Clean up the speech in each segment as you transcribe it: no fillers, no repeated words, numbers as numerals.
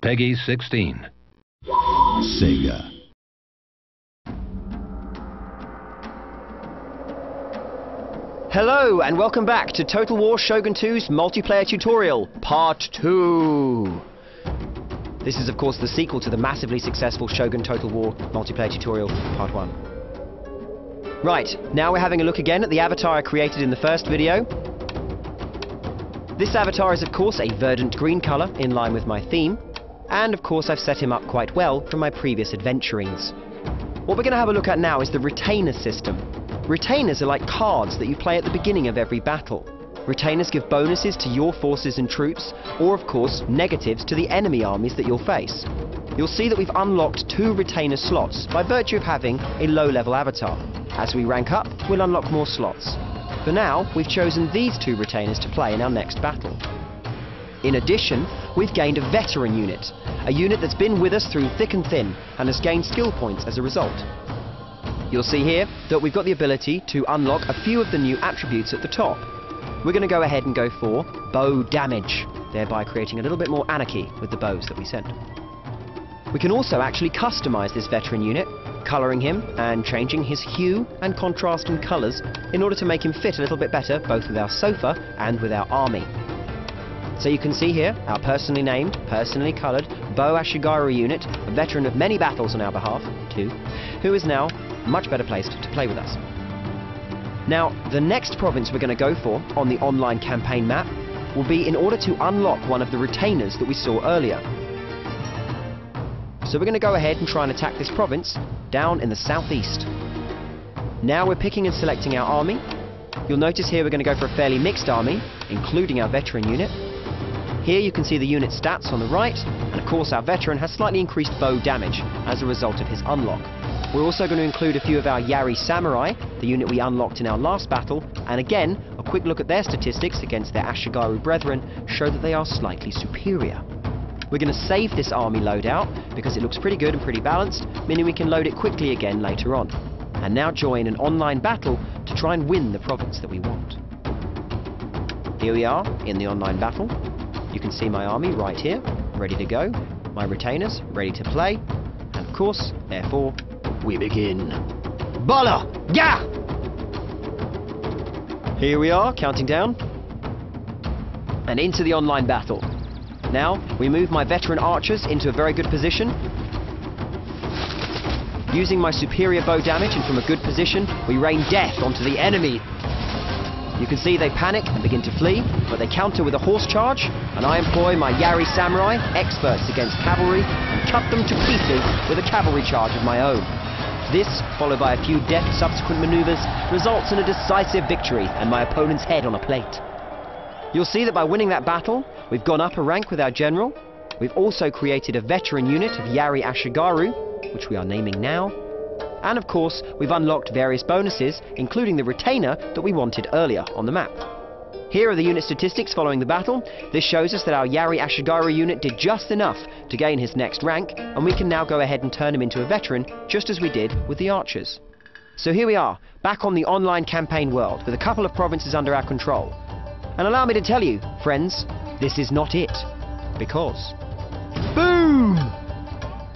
Peggy 16. Sega. Hello and welcome back to Total War Shogun 2's multiplayer tutorial, Part 2. This is of course the sequel to the massively successful Shogun Total War multiplayer tutorial, Part 1. Right, now we're having a look again at the avatar I created in the first video. This avatar is of course a verdant green colour in line with my theme, and of course I've set him up quite well from my previous adventurings. What we're going to have a look at now is the retainer system. Retainers are like cards that you play at the beginning of every battle. Retainers give bonuses to your forces and troops, or of course negatives to the enemy armies that you'll face. You'll see that we've unlocked 2 retainer slots by virtue of having a low-level avatar. As we rank up, we'll unlock more slots. For now, we've chosen these 2 retainers to play in our next battle. In addition, we've gained a veteran unit, a unit that's been with us through thick and thin and has gained skill points as a result. You'll see here that we've got the ability to unlock a few of the new attributes at the top. We're going to go ahead and go for bow damage, thereby creating a little bit more anarchy with the bows that we send. We can also actually customize this veteran unit, colouring him and changing his hue and contrast in colours in order to make him fit a little bit better both with our sofa and with our army. So you can see here our personally named, personally coloured Bow Ashigaru unit, a veteran of many battles on our behalf, too, who is now much better placed to play with us. Now, the next province we're going to go for on the online campaign map will be in order to unlock one of the retainers that we saw earlier. So we're going to go ahead and try and attack this province down in the southeast. Now we're picking and selecting our army. You'll notice here we're going to go for a fairly mixed army, including our veteran unit. Here you can see the unit stats on the right, and of course our veteran has slightly increased bow damage as a result of his unlock. We're also going to include a few of our Yari Samurai, the unit we unlocked in our last battle, and again, a quick look at their statistics against their Ashigaru brethren show that they are slightly superior. We're going to save this army loadout because it looks pretty good and pretty balanced, meaning we can load it quickly again later on. And now join an online battle to try and win the province that we want. Here we are in the online battle. You can see my army right here, ready to go, my retainers ready to play, and of course, therefore, we begin. Bala! Yeah! Here we are, counting down, and into the online battle. Now, we move my veteran archers into a very good position. Using my superior bow damage and from a good position, we rain death onto the enemy. You can see they panic and begin to flee, but they counter with a horse charge, and I employ my Yari Samurai, experts against cavalry, and cut them to pieces with a cavalry charge of my own. This, followed by a few deft subsequent maneuvers, results in a decisive victory and my opponent's head on a plate. You'll see that by winning that battle, we've gone up a rank with our general. We've also created a veteran unit of Yari Ashigaru, which we are naming now. And of course, we've unlocked various bonuses, including the retainer that we wanted earlier on the map. Here are the unit statistics following the battle. This shows us that our Yari Ashigaru unit did just enough to gain his next rank, and we can now go ahead and turn him into a veteran, just as we did with the archers. So here we are, back on the online campaign world, with a couple of provinces under our control. And allow me to tell you, friends, this is not it. Because... boom!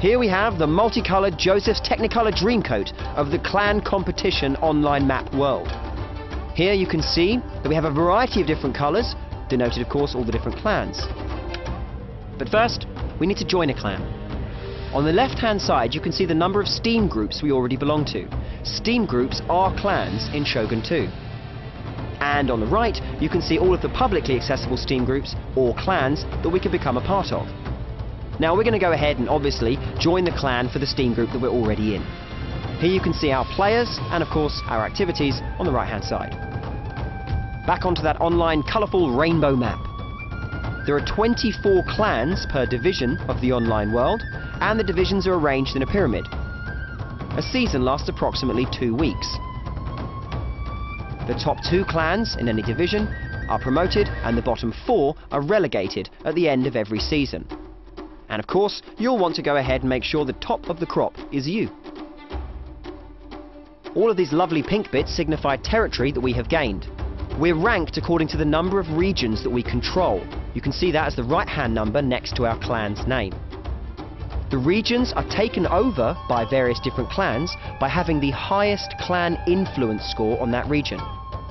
Here we have the multicoloured Joseph's Technicolor Dreamcoat of the Clan Competition online map world. Here you can see that we have a variety of different colours, denoted of course all the different clans. But first, we need to join a clan. On the left-hand side you can see the number of Steam groups we already belong to. Steam groups are clans in Shogun 2. And on the right, you can see all of the publicly accessible Steam groups, or clans, that we can become a part of. Now we're going to go ahead and obviously join the clan for the Steam group that we're already in. Here you can see our players, and of course our activities on the right-hand side. Back onto that online colourful rainbow map. There are 24 clans per division of the online world, and the divisions are arranged in a pyramid. A season lasts approximately 2 weeks. The top 2 clans in any division are promoted, and the bottom 4 are relegated at the end of every season. And of course, you'll want to go ahead and make sure the top of the crop is you. All of these lovely pink bits signify territory that we have gained. We're ranked according to the number of regions that we control. You can see that as the right-hand number next to our clan's name. The regions are taken over by various different clans by having the highest clan influence score on that region,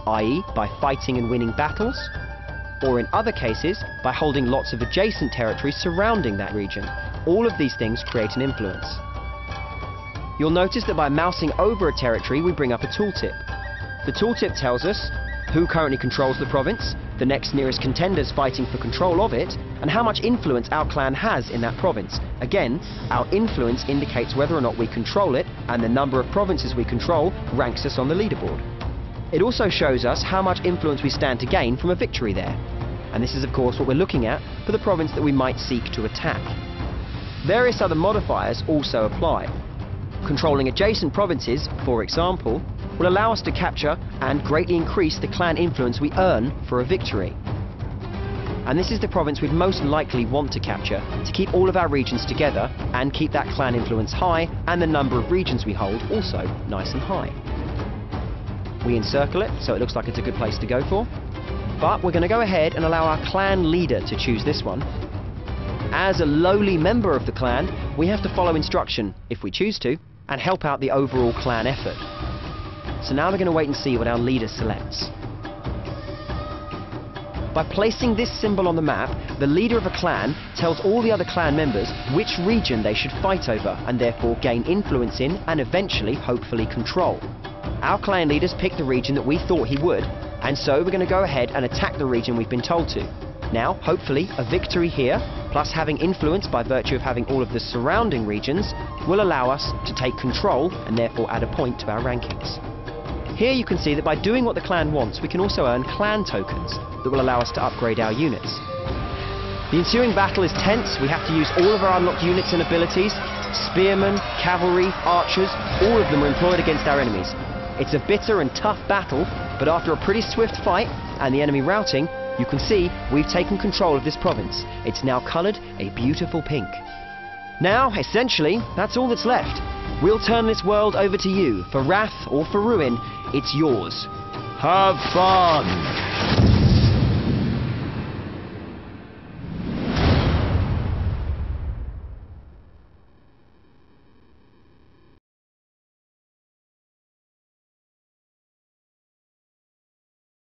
i.e. by fighting and winning battles, or in other cases, by holding lots of adjacent territories surrounding that region. All of these things create an influence. You'll notice that by mousing over a territory, we bring up a tooltip. The tooltip tells us who currently controls the province, the next nearest contenders fighting for control of it, and how much influence our clan has in that province. Again, our influence indicates whether or not we control it, and the number of provinces we control ranks us on the leaderboard. It also shows us how much influence we stand to gain from a victory there. And this is of course what we're looking at for the province that we might seek to attack. Various other modifiers also apply. Controlling adjacent provinces, for example, will allow us to capture and greatly increase the clan influence we earn for a victory. And this is the province we'd most likely want to capture to keep all of our regions together and keep that clan influence high and the number of regions we hold also nice and high. We encircle it so it looks like it's a good place to go for, but we're going to go ahead and allow our clan leader to choose this one. As a lowly member of the clan, we have to follow instruction, if we choose to, and help out the overall clan effort. So now we're going to wait and see what our leader selects. By placing this symbol on the map, the leader of a clan tells all the other clan members which region they should fight over and therefore gain influence in and eventually, hopefully, control. Our clan leaders picked the region that we thought he would, and so we're going to go ahead and attack the region we've been told to. Now, hopefully, a victory here, plus having influence by virtue of having all of the surrounding regions, will allow us to take control and therefore add a point to our rankings. Here you can see that by doing what the clan wants, we can also earn clan tokens that will allow us to upgrade our units. The ensuing battle is tense. We have to use all of our unlocked units and abilities. Spearmen, cavalry, archers, all of them are employed against our enemies. It's a bitter and tough battle, but after a pretty swift fight and the enemy routing, you can see we've taken control of this province. It's now coloured a beautiful pink. Now, essentially, that's all that's left. We'll turn this world over to you. For wrath or for ruin, it's yours. Have fun!